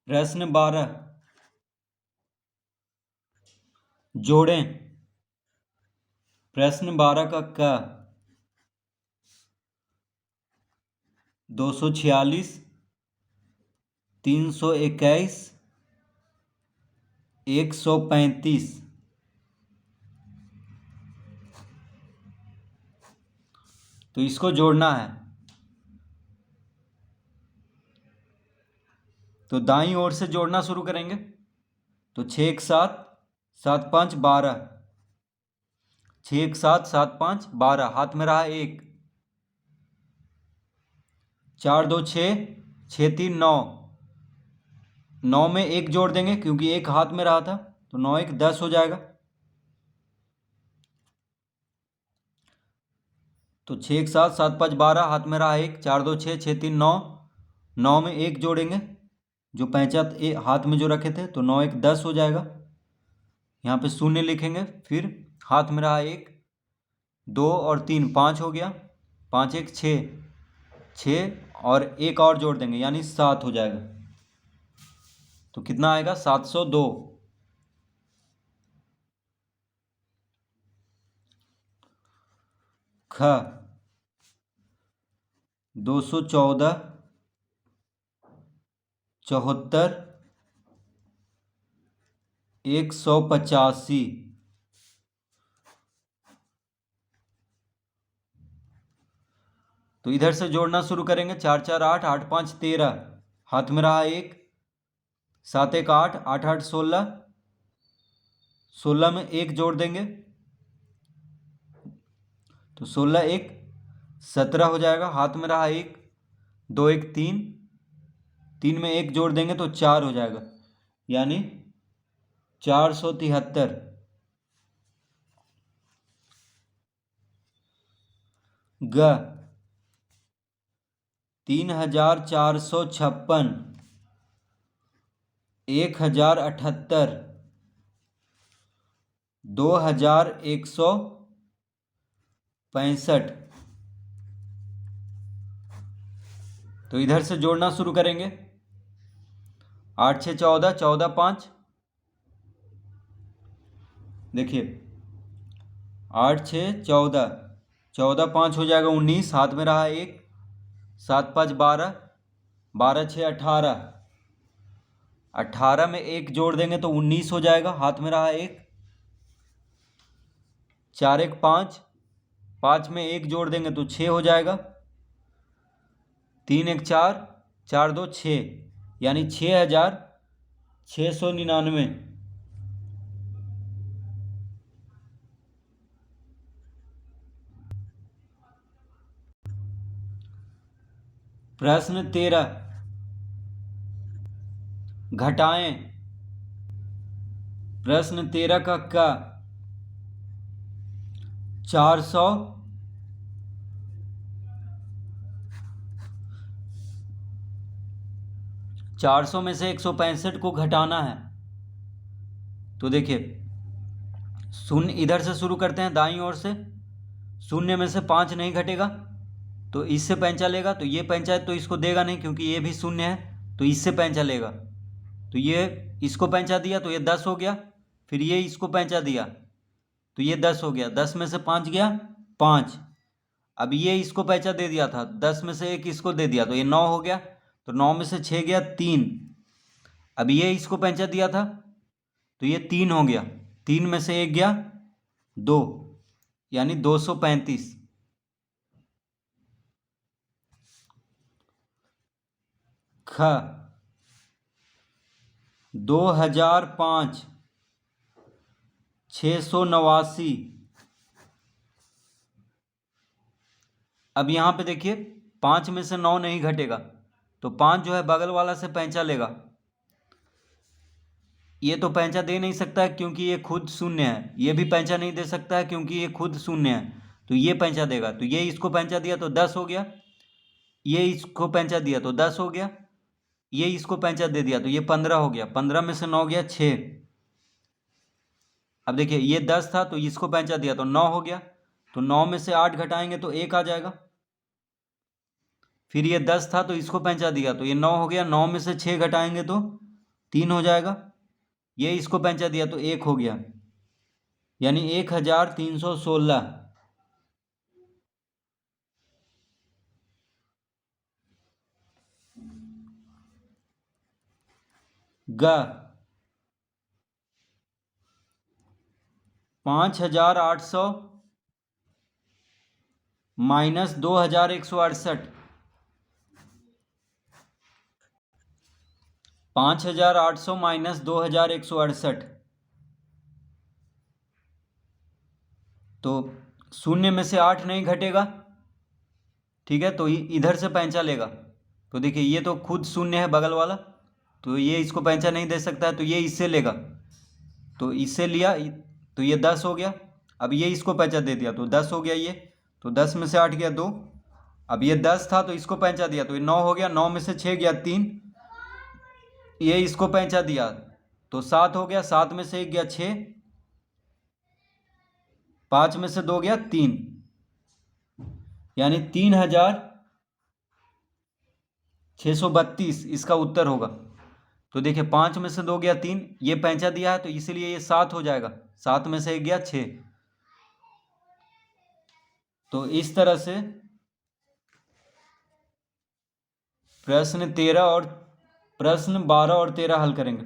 प्रश्न 12 जोड़ें। प्रश्न 12 का क 246 321 135। तो इसको जोड़ना है। तो दाईं ओर से जोड़ना शुरू करेंगे। तो 6 1 7 7 5 12, 6 1 7 7 5 12, हाथ में रहा 1, 4 2 6 6 3 9, 9 में 1 जोड़ देंगे क्योंकि 1 हाथ में रहा था, तो 9 1 10 हो जाएगा। तो 6 1 7 7 5 12, हाथ में रहा 1, 4 2 6 6 3 9, 9 में 1 जोड़ेंगे जो पैंचा हाथ में जो रखे थे, तो 9 1 10 हो जाएगा। यहाँ पे शून्य लिखेंगे, फिर हाथ में रहा 1, 2 और 3 5 हो गया, 5 1 6, 6 और 1 और जोड़ देंगे यानी 7 हो जाएगा। तो कितना आएगा? 702। ख 214 74 185। तो इधर से जोड़ना शुरू करेंगे। 4 4 8 8 5 13, हाथ में रहा 1, 7 1 8 8 8 16, 16 में 1 जोड़ देंगे तो 16 1 17 हो जाएगा। हाथ में रहा 1, 2 1 3, 3 में 1 जोड़ देंगे तो 4 हो जाएगा यानी 473। ग 3456 1078 2165। तो इधर से जोड़ना शुरू करेंगे। 8 6 14 14 5, देखिए 8 6 14, 14 5 हो जाएगा 19, हाथ में रहा 1, 7 5 12, 12 6 18, 18 में 1 जोड़ देंगे तो 19 हो जाएगा। हाथ में रहा 1, 4 1 5, 5 में 1 जोड़ देंगे तो 6 हो जाएगा। 3 1 4, 4 2 6 यानी 6699। प्रश्न 13 घटाएं। प्रश्न 13 का 400 400 में से 165 को घटाना है। तो देखिए शून्य इधर से शुरू करते हैं दाईं ओर से। शून्य में से 5 नहीं घटेगा तो इससे पैंचा लेगा, तो ये पैंचा तो इसको देगा नहीं क्योंकि ये भी शून्य है, तो इससे पैंचा लेगा। तो ये इसको पैंचा दिया तो ये 10 हो गया, फिर ये इसको पैंचा दिया तो ये 10 हो गया। 10 में से 5 गया 5। अब ये इसको पैंचा दे दिया था, 10 में से 1 इसको दे दिया तो ये 9 हो गया। तो 9 में से 6 गया 3। अब ये इसको पैंचा दिया था तो ये 3 हो गया, 3 में से 1 गया 2 यानी 235। ख 2005 689। अब यहाँ पे देखिए 5 में से 9 नहीं घटेगा तो 5 जो है बगल वाला से पैंचा लेगा। ये तो पैंचा दे नहीं सकता है क्योंकि ये खुद शून्य है, ये भी पैंचा नहीं दे सकता है क्योंकि ये खुद शून्य है, तो ये पैंचा देगा। तो ये इसको पैंचा दिया तो 10 हो गया, ये इसको पैंचा दिया तो 10 हो गया, ये इसको पैंचा दे दिया तो ये 15 हो गया। 15 में से 9 गया 6। अब देखिए ये 10 था तो इसको पैंचा दिया तो 9 हो गया, तो 9 में से 8 घटाएंगे तो 1 आ जाएगा। फिर ये 10 था तो इसको पैंचा दिया तो ये 9 हो गया, 9 में से 6 घटाएंगे तो 3 हो जाएगा, ये इसको पैंचा दिया तो 1 हो गया, यानी 1316 ग 5800 माइनस 2168, 5800 माइनस 2168, तो शून्य में से 8 नहीं घटेगा, ठीक है, तो इधर से पैंचा लेगा। तो देखिए ये तो खुद शून्य है बगल वाला, तो ये इसको पैंचा नहीं दे सकता है, तो ये इससे लेगा, तो इससे लिया तो ये 10 हो गया। अब ये इसको पैंचा दे दिया तो 10 हो गया ये, तो 10 में से 8 गया 2। अब ये 10 था तो इसको पैंचा दिया तो ये 9 हो गया, 9 में से 6 गया 3, ये इसको पैंचा दिया तो 7 हो गया, 7 में से 1 गया 6, 5 में से 2 गया 3, यानी 3632 इसका उत्तर होगा। तो देखिए 5 में से 2 गया 3, ये पैंचा दिया है तो इसीलिए ये 7 हो जाएगा, 7 में से 1 गया 6। तो इस तरह से प्रश्न 12 और 13 हल करेंगे।